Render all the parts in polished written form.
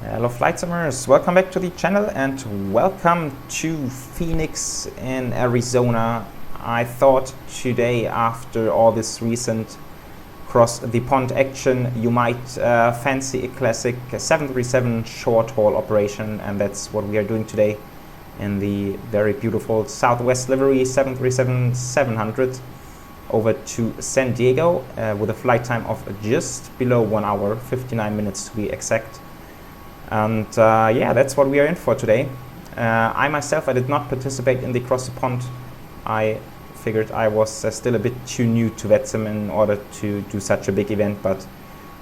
Hello flight simmers, welcome back to the channel and welcome to Phoenix in Arizona. I thought today, after all this recent cross the pond action, you might fancy a classic 737 short haul operation, and that's what we are doing today in the very beautiful Southwest livery 737-700 over to San Diego with a flight time of just below 1 hour, 59 minutes to be exact. And yeah, that's what we are in for today. I myself, I did not participate in the cross the pond. I figured I was still a bit too new to VETSIM in order to do such a big event, but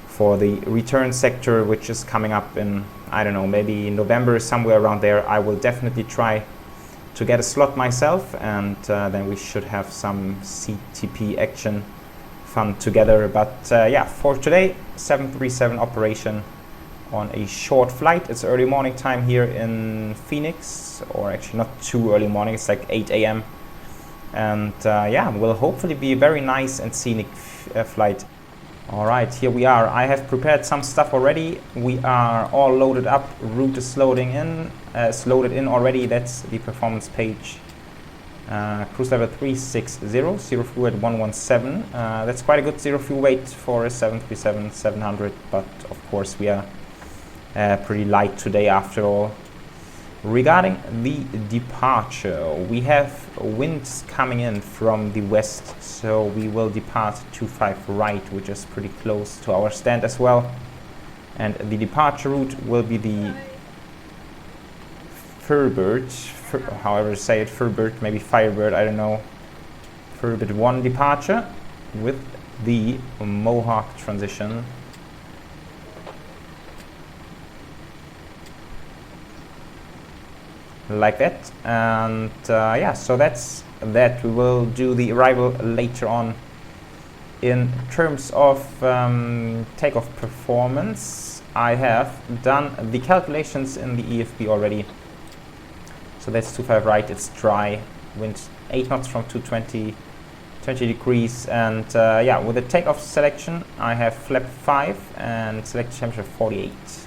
for the return sector, which is coming up in, I don't know, maybe November, somewhere around there, I will definitely try to get a slot myself, and then we should have some CTP action fun together. But yeah, for today, 737 operation on a short flight. It's early morning time here in Phoenix, or actually not too early morning, it's like 8 a.m. And yeah, will hopefully be a very nice and scenic flight. Alright, here we are. I have prepared some stuff already. We are all loaded up. Route is loaded in already. That's the performance page. Cruise level 360, zero fuel at 117. That's quite a good zero fuel weight for a 737-700, but of course we are pretty light today after all. Regarding the departure, we have winds coming in from the west, so we will depart 25 right, which is pretty close to our stand as well. And the departure route will be the Firebird, however you say it, Firebird, maybe Firebird, I don't know. Firebird 1 departure with the Mohawk transition. Like that, and yeah, so that's that. We will do the arrival later on. In terms of takeoff performance, I have done the calculations in the EFB already. So that's 25 right, it's dry, wind 8 knots from 220, 20 degrees, and yeah, with the takeoff selection, I have flap 5 and select temperature 48. So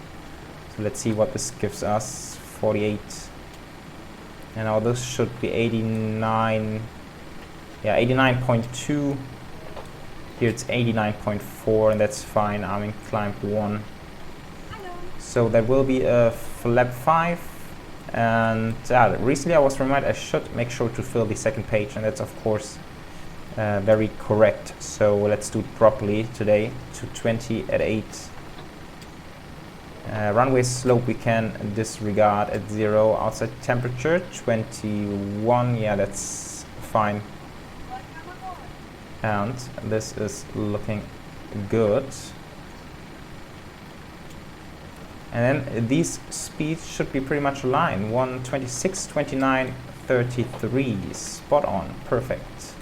let's see what this gives us. 48. And now this should be 89, yeah, 89.2. Here it's 89.4, and that's fine. I'm in climb 1. So there will be a flap 5. And recently I was reminded I should make sure to fill the second page, and that's of course very correct. So let's do it properly today. 220 at 8. Runway slope we can disregard at 0. Outside temperature 21, yeah, that's fine. And this is looking good. And then these speeds should be pretty much aligned. 126, 29, 33, spot on, perfect.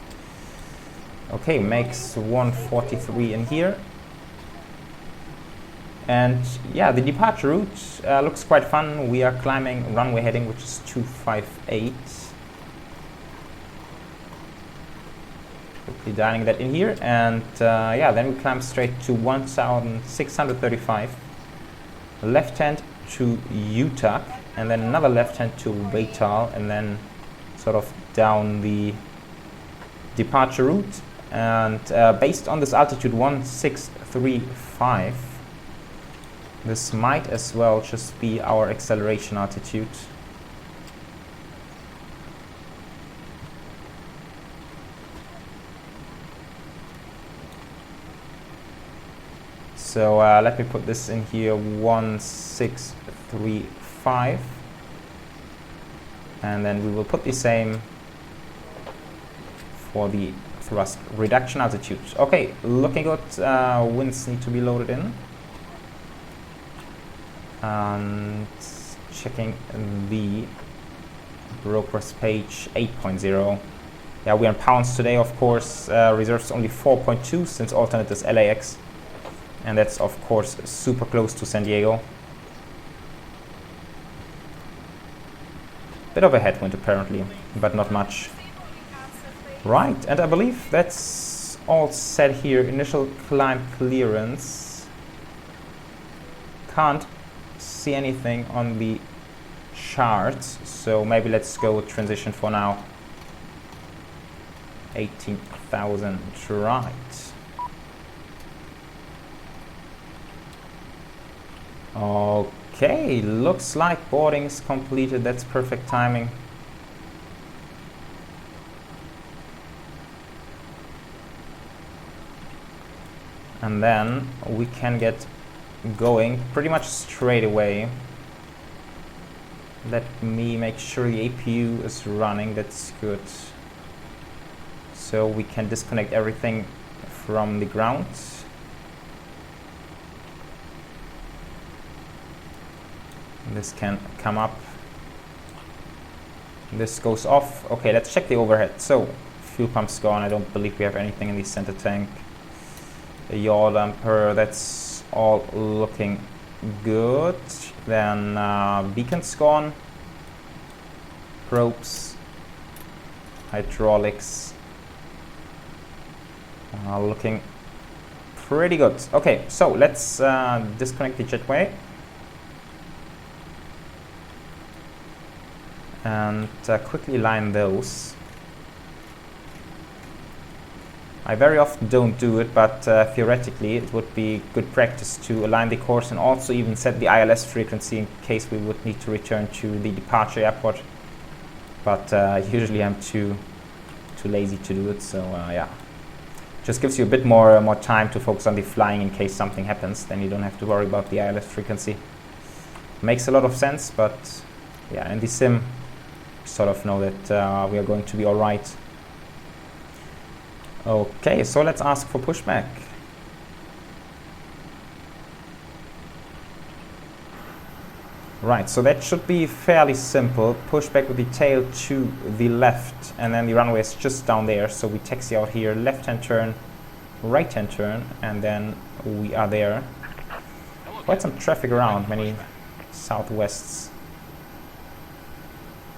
Okay, makes 143 in here. And yeah, the departure route looks quite fun. We are climbing runway heading, which is 258. Quickly dialing that in here, and yeah, then we climb straight to 1635. Left hand to UTAC, and then another left hand to Waital, and then sort of down the departure route. And based on this altitude 1635, this might as well just be our acceleration altitude. So let me put this in here, 1635. And then we will put the same for the thrust reduction altitude. Okay, looking good. Winds need to be loaded in. And checking the broker's page 8.0. Yeah, we're in pounds today, of course. Reserves only 4.2 since alternate is LAX, and that's of course super close to San Diego. Bit of a headwind apparently, but not much. Right, and I believe that's all set here. Initial climb clearance. Can't see anything on the charts, so maybe let's go with transition for now. 18,000, right. Okay, looks like boarding is completed. That's perfect timing. And then we can get going pretty much straight away. Let me make sure the APU is running. That's good. So we can disconnect everything from the ground. This can come up. This goes off. Okay, let's check the overhead. So fuel pump's gone. I don't believe we have anything in the center tank. The yaw damper, that's all looking good. Then beacon's gone. Probes, hydraulics, looking pretty good. Okay, so let's disconnect the jetway and quickly line those. I very often don't do it, but theoretically it would be good practice to align the course and also even set the ILS frequency in case we would need to return to the departure airport. But usually I'm too lazy to do it, so yeah. Just gives you a bit more time to focus on the flying in case something happens. Then you don't have to worry about the ILS frequency. Makes a lot of sense, but yeah, in the sim, you sort of know that we are going to be all right. Okay, so let's ask for pushback. Right, so that should be fairly simple. Pushback with the tail to the left, and then the runway is just down there. So we taxi out here, left-hand turn, right-hand turn, and then we are there. Quite some traffic around, many Southwests.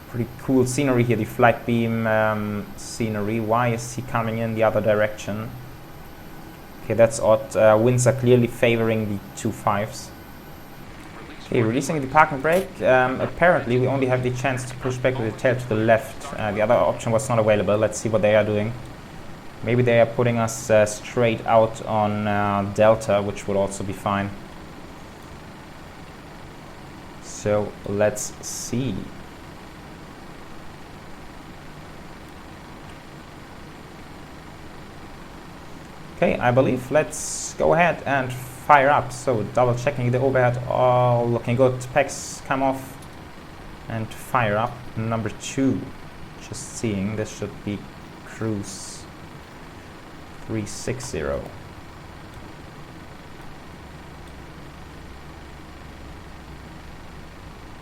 Pretty cool scenery here, the Flightbeam scenery. Why is he coming in the other direction? Okay, that's odd. Winds are clearly favoring the 2.5s. Okay, releasing the parking brake. Apparently we only have the chance to push back with the tail to the left. The other option was not available. Let's see what they are doing. Maybe they are putting us straight out on Delta, which would also be fine. So let's see. Okay, I believe let's go ahead and fire up. So double checking the overhead, all looking good. Packs come off and fire up. Number 2, just seeing, this should be cruise 360.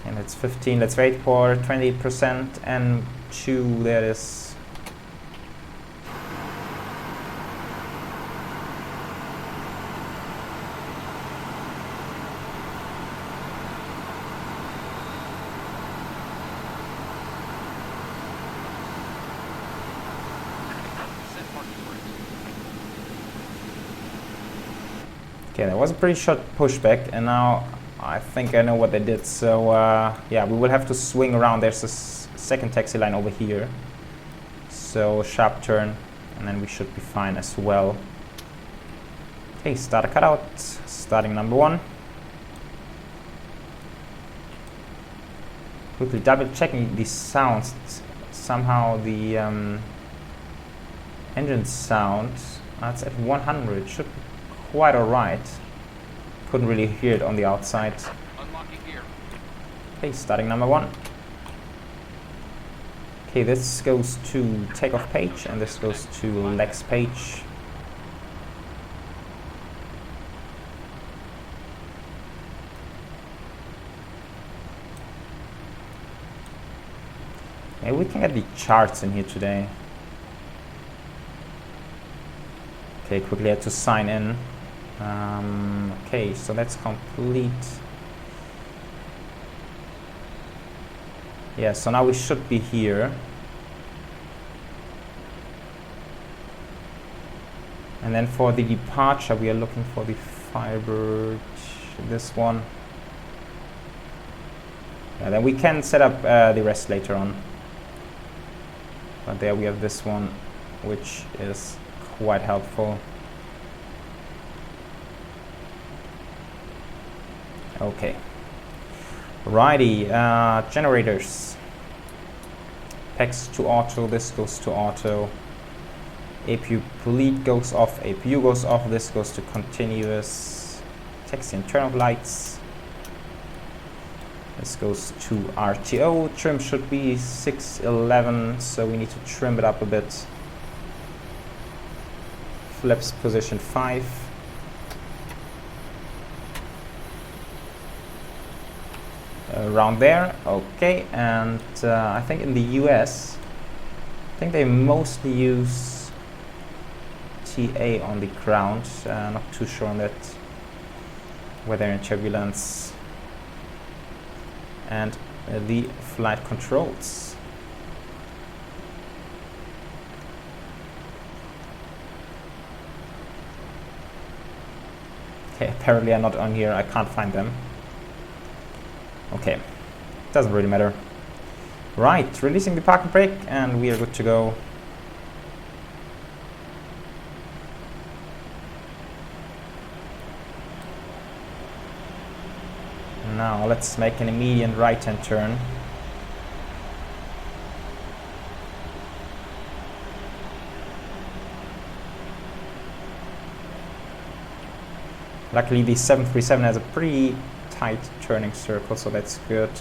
And it's 15, let's wait for 28% and 2, there it is. Okay, that was a pretty short pushback, and now I think I know what they did. So yeah, we will have to swing around. There's a second taxi line over here, so sharp turn, and then we should be fine as well. Okay, start a cutout, starting number 1. Quickly double checking the sounds. Somehow the engine sound, that's at 100, should be quite alright. Couldn't really hear it on the outside. Okay, starting number 1. Okay, this goes to takeoff page, and this goes to legs page. Maybe we can get the charts in here today. Okay, quickly had to sign in. Okay, so that's complete. Yeah, so now we should be here. And then for the departure, we are looking for the Firebird, this one. And then we can set up the rest later on. But there we have this one, which is quite helpful. Okay. Righty, generators. PEX to auto, this goes to auto. APU bleed goes off, APU goes off, this goes to continuous. Taxi and turn off lights. This goes to RTO. Trim should be 611, so we need to trim it up a bit. Flaps position 5. Around there, okay. And I think in the US, I think they mostly use TA on the ground. Not too sure on that. Weather and turbulence. And the flight controls. Okay, apparently I'm not on here, I can't find them. Okay, doesn't really matter. Right, releasing the parking brake and we are good to go. Now let's make an immediate right-hand turn. Luckily the 737 has a pretty tight turning circle, so that's good.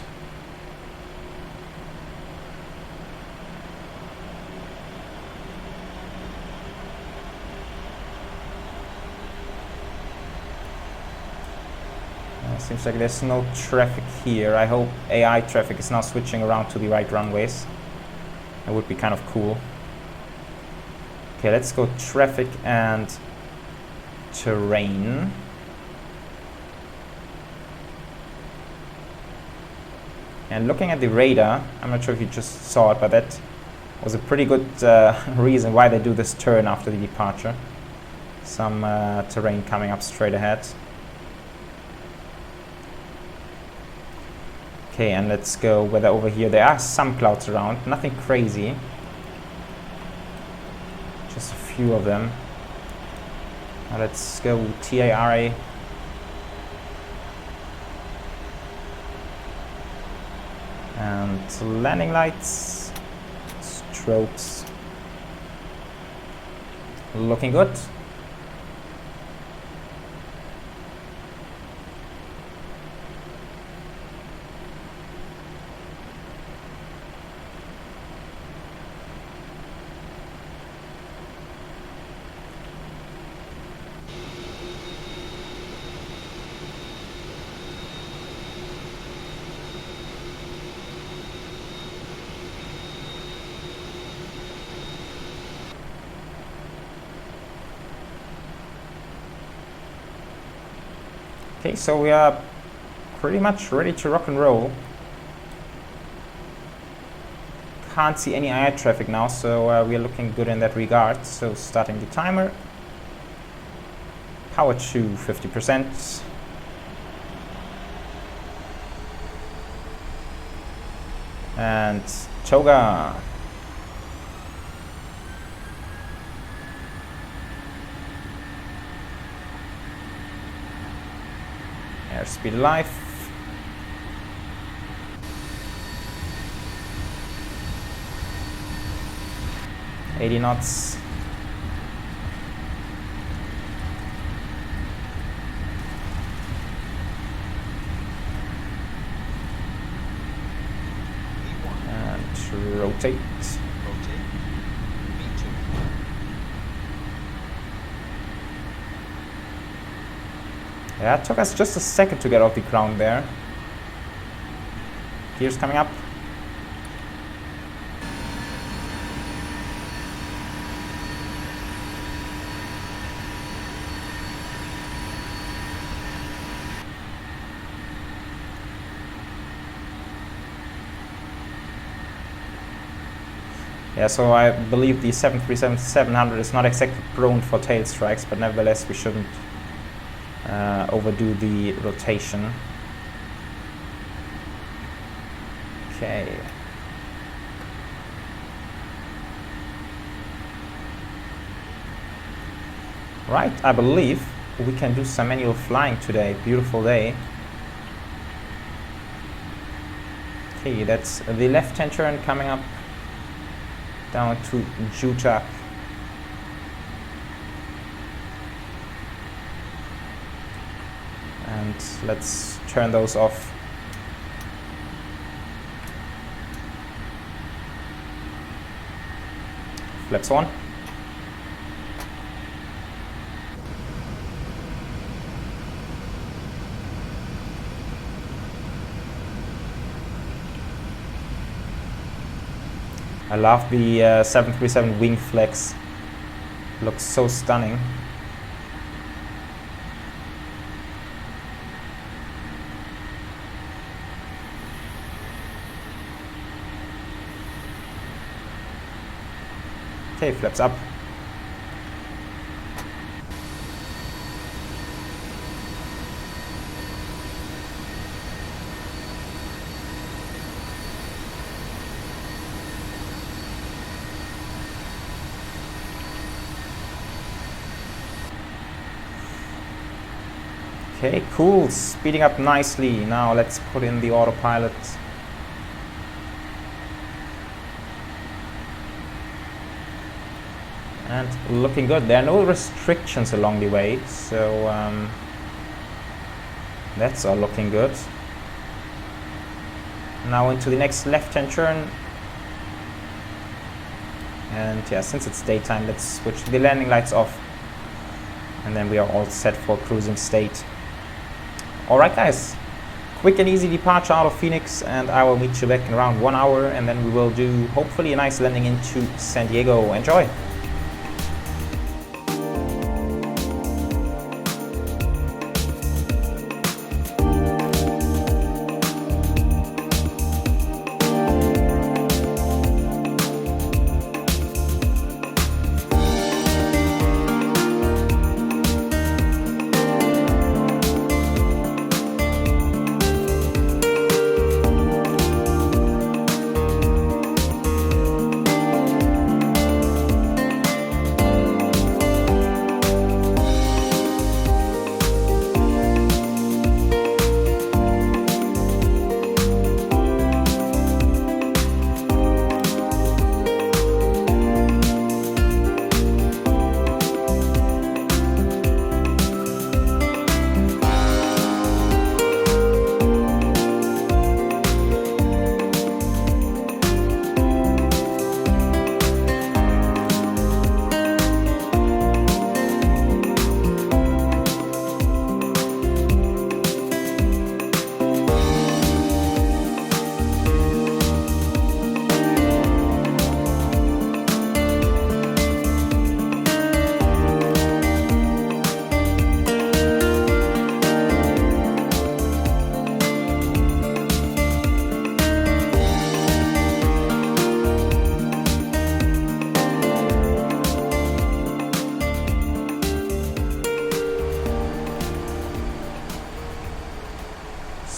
Seems like there's no traffic here. I hope AI traffic is now switching around to the right runways. That would be kind of cool. Okay, let's go traffic and terrain. And looking at the radar, I'm not sure if you just saw it, but that was a pretty good reason why they do this turn after the departure. Some terrain coming up straight ahead. Okay, and let's go weather over here. There are some clouds around, nothing crazy. Just a few of them. Now let's go TARA. And landing lights, strokes, looking good. Okay, so we are pretty much ready to rock and roll. Can't see any air traffic now, so we are looking good in that regard. So starting the timer. Power to 50%. And toga. Airspeed life. $80 knots. And rotate. Yeah, it took us just a second to get off the ground there. Gears coming up. Yeah, so I believe the 737-700 is not exactly prone for tail strikes, but nevertheless we shouldn't overdo the rotation. Okay. Right, I believe we can do some manual flying today. Beautiful day. Okay, that's the left-hand turn coming up down to Jutak. And let's turn those off. Flaps on. I love the 737 wing flex. Looks so stunning. Okay, flaps up. Okay, cool, speeding up nicely. Now let's put in the autopilot. And looking good. There are no restrictions along the way, so that's all looking good. Now into the next left-hand turn. And yeah, since it's daytime, let's switch the landing lights off. And then we are all set for cruising state. Alright guys, quick and easy departure out of Phoenix, and I will meet you back in around 1 hour, and then we will do hopefully a nice landing into San Diego. Enjoy!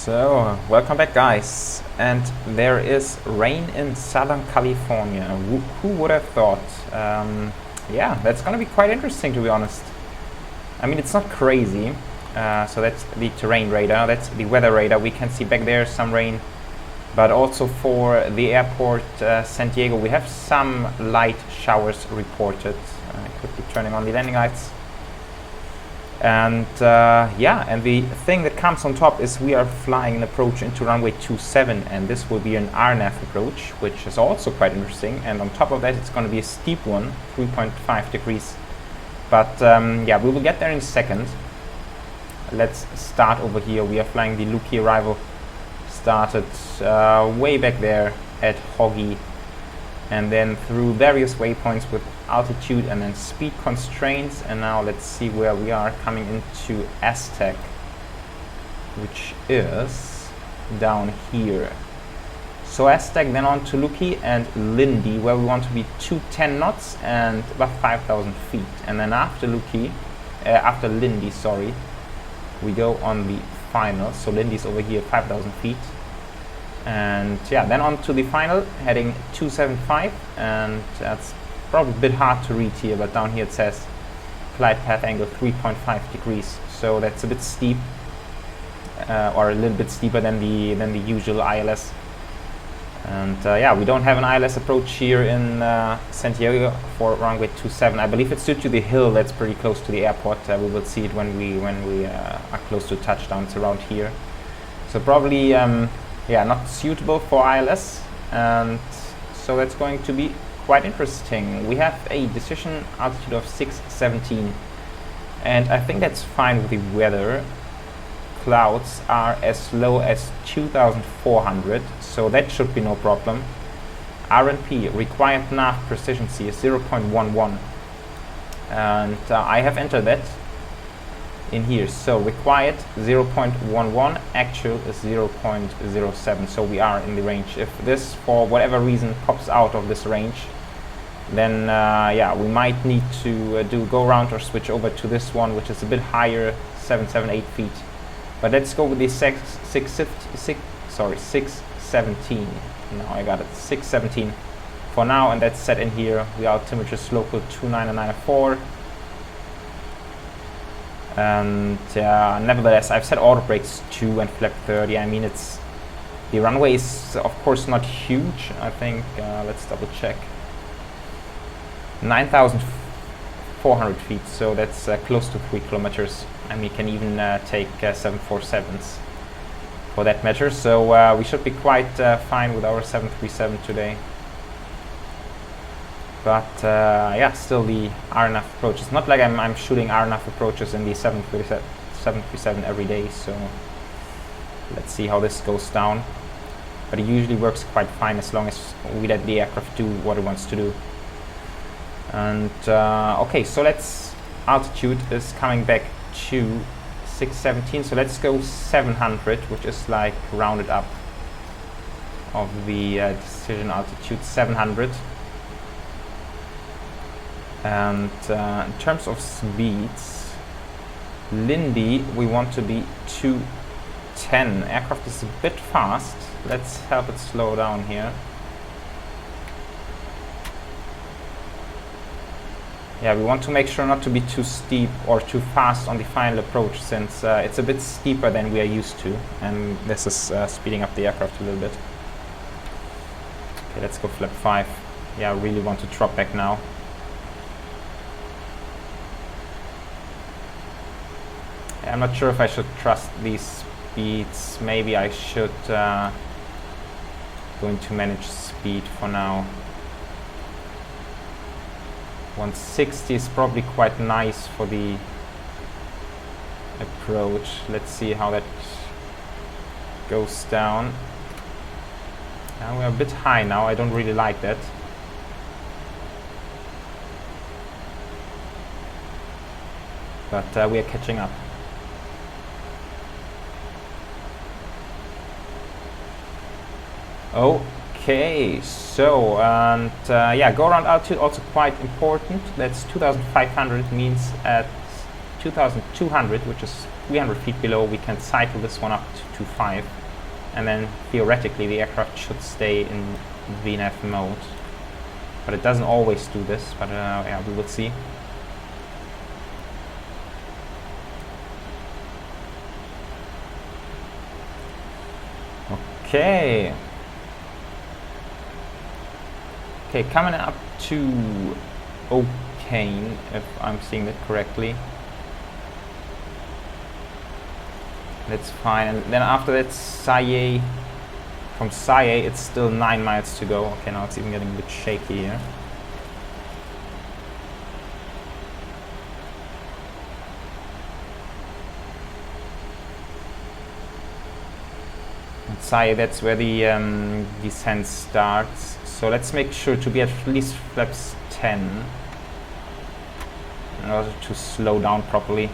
So, welcome back guys, and there is rain in Southern California. Who would have thought? Yeah, that's gonna be quite interesting, to be honest. I mean, it's not crazy. So that's the terrain radar, that's the weather radar. We can see back there some rain, but also for the airport San Diego we have some light showers reported. Quickly turning on the landing lights. And yeah, and the thing that comes on top is we are flying an approach into runway 27, and this will be an RNAV approach, which is also quite interesting. And on top of that, it's going to be a steep one, 3.5 degrees. But yeah, we will get there in a second. Let's start over here. We are flying the Luki arrival. Started way back there at Hoggy, and then through various waypoints with altitude and then speed constraints, and now let's see where we are coming into Aztec, which is down here. So Aztec, then on to Luki and Lindy, where we want to be 210 knots and about 5,000 feet, and then after after Lindy, sorry, we go on the final. So Lindy's over here, 5,000 feet, And yeah, then on to the final, heading 275, and that's probably a bit hard to read here, but down here it says flight path angle 3.5 degrees, so that's a bit steep, or a little bit steeper than the usual ILS. And yeah, we don't have an ILS approach here in San Diego for runway 27. I believe it's due to the hill that's pretty close to the airport. We will see it when we are close to touchdown. It's around here, so probably yeah, not suitable for ILS, and so that's going to be quite interesting. We have a decision altitude of 617, and I think that's fine with the weather. Clouds are as low as 2,400, so that should be no problem. RNP, required nav precision C, is 0.11, and I have entered that in here. So required 0.11, actual is 0.07, so we are in the range. If this for whatever reason pops out of this range, then yeah, we might need to do go around or switch over to this one, which is a bit higher, 778 feet. But let's go with the 617. Now I got it, 617 for now, and that's set in here. The altimeter is local 29904. And nevertheless, I've set auto brakes 2 and flap 30. I mean, it's the runway is of course not huge. I think let's double check. 9,400 feet, so that's close to 3 kilometers. And we can even take 747s for that matter, so we should be quite fine with our 737 today. But yeah, still the RNAV approach. It's not like I'm shooting RNAV approaches in the 737 every day, so let's see how this goes down. But it usually works quite fine as long as we let the aircraft do what it wants to do. And okay, so altitude is coming back to 617, so let's go 700, which is like rounded up of the decision altitude, 700. And in terms of speeds, Lindy, we want to be 210. Aircraft is a bit fast. Let's help it slow down here. Yeah, we want to make sure not to be too steep or too fast on the final approach, since it's a bit steeper than we are used to, and this is speeding up the aircraft a little bit. Okay, let's go flap 5. Yeah, I really want to drop back now. I'm not sure if I should trust these speeds. Maybe I should going to manage speed for now. 160 is probably quite nice for the approach. Let's see how that goes down. We're a bit high now. I don't really like that. But we are catching up. Okay, so and yeah, go around altitude also quite important. That's 2,500, means at 2,200, which is 300 feet below, we can cycle this one up to 25, and then theoretically the aircraft should stay in VNAV mode. But it doesn't always do this, but yeah, we will see. Okay. Okay, coming up to O'Kane, if I'm seeing that correctly. That's fine. And then after that, Saye. From Saye, it's still 9 miles to go. Okay, now it's even getting a bit shaky here. And Saye, that's where the descent starts. So let's make sure to be at least flaps 10 in order to slow down properly.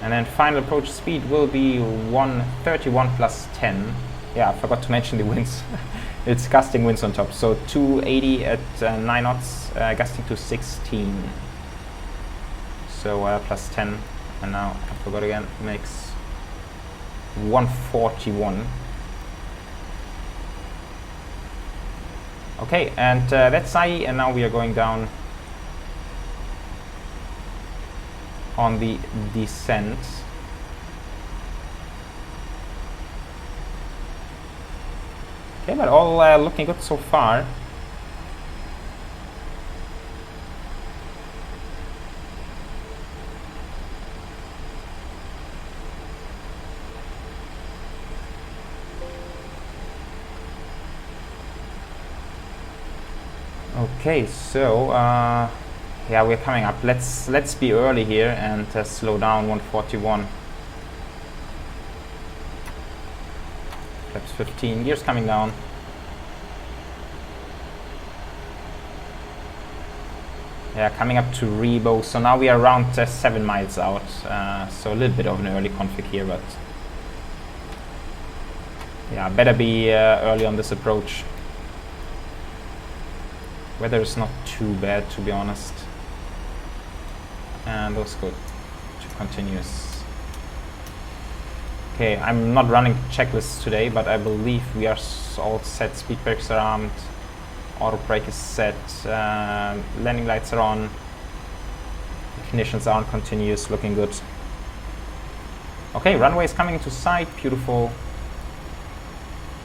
And then final approach speed will be 131 plus 10. Yeah, I forgot to mention the winds. It's gusting winds on top. So 280 at 9 knots, gusting to 16. So plus 10. And now, I forgot again, makes 141. Okay, and that's IE, and now we are going down on the descent. Okay, but all looking good so far. Okay, so yeah, we're coming up. Let's be early here and slow down 141. Flaps 15, gears coming down. Yeah, coming up to Rebo. So now we are around 7 miles out. So a little bit of an early config here, but yeah, better be early on this approach. Weather is not too bad, to be honest. And those go to continuous. Okay, I'm not running checklists today, but I believe we are all set. Speed brakes are armed, auto brake is set, landing lights are on, ignitions are on continuous, looking good. Okay, runway is coming into sight, beautiful.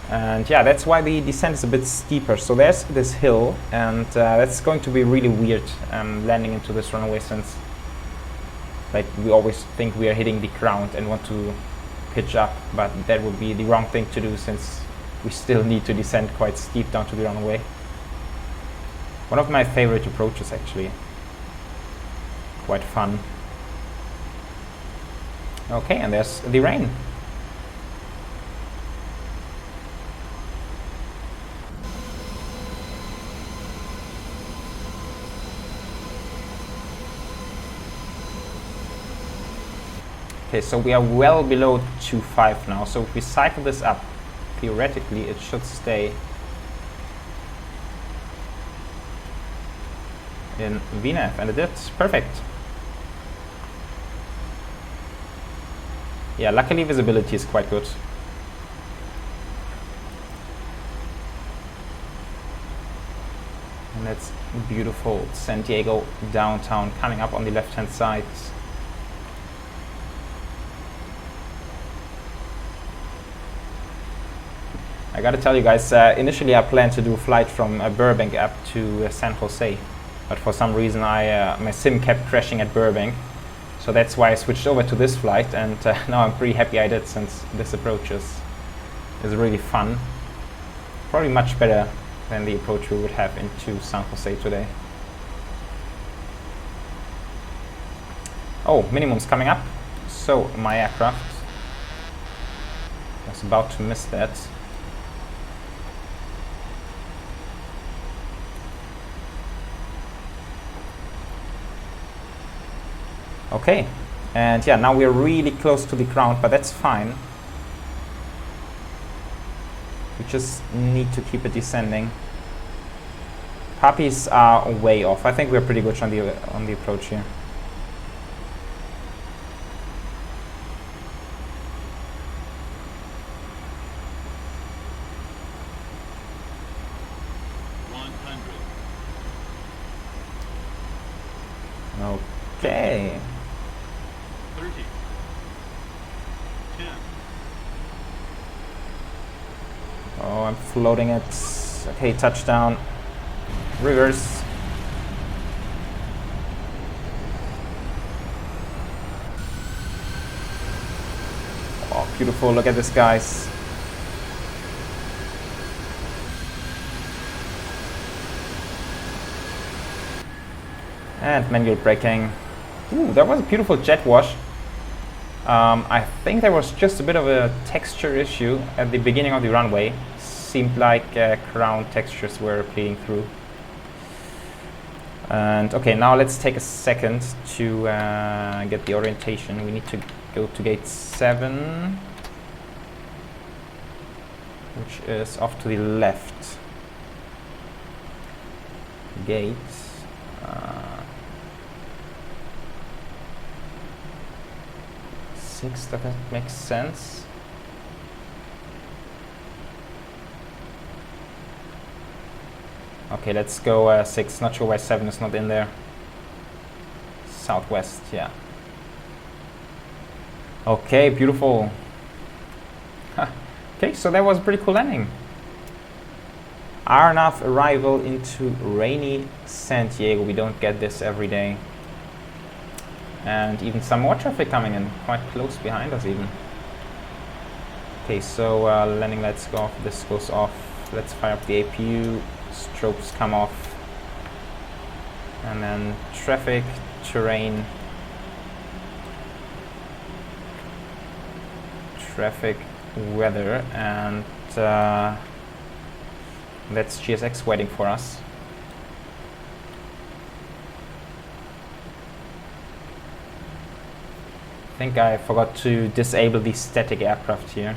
And yeah, that's why the descent is a bit steeper. So there's this hill, and that's going to be really weird landing into this runway, since like we always think we are hitting the ground and want to pitch up, but that would be the wrong thing to do, since we still need to descend quite steep down to the runway. One of my favorite approaches, actually. Quite fun. Okay, and there's the rain. Okay, so we are well below 2.5 now, so if we cycle this up, theoretically it should stay in VNAV, and it did. Perfect. Yeah, luckily visibility is quite good. And that's beautiful San Diego downtown coming up on the left hand side. I gotta tell you guys, initially I planned to do a flight from Burbank up to San Jose, but for some reason my sim kept crashing at Burbank, so that's why I switched over to this flight, and now I'm pretty happy I did, since this approach is really fun. Probably much better than the approach we would have into San Jose today. Oh, minimum's coming up, so my aircraft was about to miss that. Okay, and yeah, now we're really close to the ground, but that's fine. We just need to keep it descending. Puppies are way off. I think we're pretty good on the approach here. Okay. 30, 10. Oh, I'm floating it. Okay, touchdown. Reverse. Oh, beautiful. Look at this, guys. And manual braking. Ooh, that was a beautiful jet wash. I think there was just a bit of a texture issue at the beginning of the runway. Seemed like ground textures were bleeding through. And okay, now let's take a second to get the orientation. We need to go to gate 7, which is off to the left. Gate. 6, that makes sense. Okay, let's go 6. Not sure why 7 is not in there. Southwest, yeah. Okay, beautiful. Okay, so that was a pretty cool landing. RNAV arrival into rainy San Diego. We don't get this every day. And even some more traffic coming in, quite close behind us even. Okay, so landing lights go off, this goes off. Let's fire up the APU, strobes come off. And then traffic, terrain, traffic, weather, and that's GSX waiting for us. I think I forgot to disable the static aircraft here.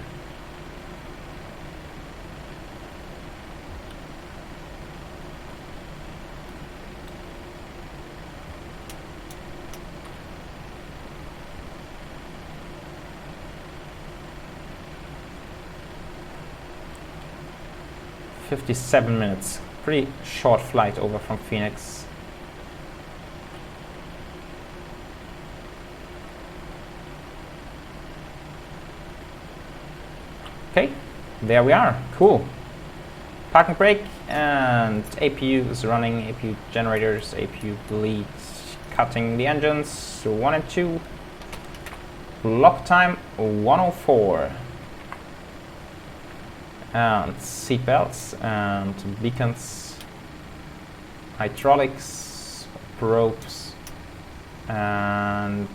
"57 minutes, pretty short flight over from Phoenix. Okay, there we are, cool. Park and brake, and APU is running, APU generators, APU bleeds, cutting the engines, 1 and 2. Lock time 104. And seatbelts and beacons, hydraulics, probes, and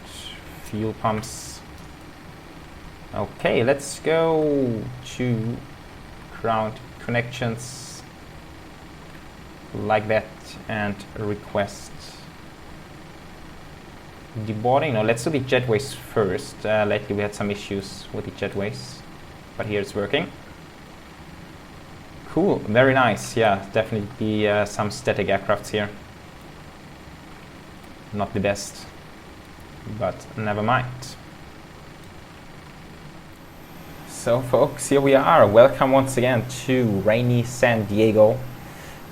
fuel pumps. Okay, let's go to ground connections like that and request deboarding. No, let's do the jetways first. Lately we had some issues with the jetways, but here it's working. Cool, very nice. Yeah, definitely some static aircrafts here. Not the best, but never mind. So folks, here we are. Welcome once again to rainy San Diego.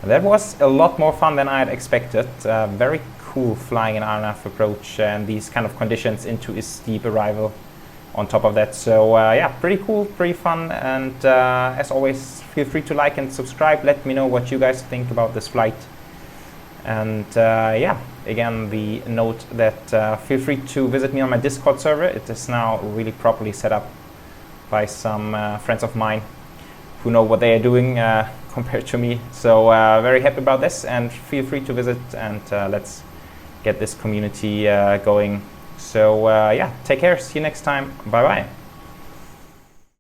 That was a lot more fun than I had expected. Very cool flying an RNAV approach and these kind of conditions into a steep arrival on top of that. So yeah, pretty cool, pretty fun, and as always, feel free to like and subscribe. Let me know what you guys think about this flight. And yeah, again, the note that feel free to visit me on my Discord server. It is now really properly set up by some friends of mine who know what they are doing compared to me. So very happy about this, and feel free to visit, and let's get this community going. So yeah, take care, see you next time, bye bye.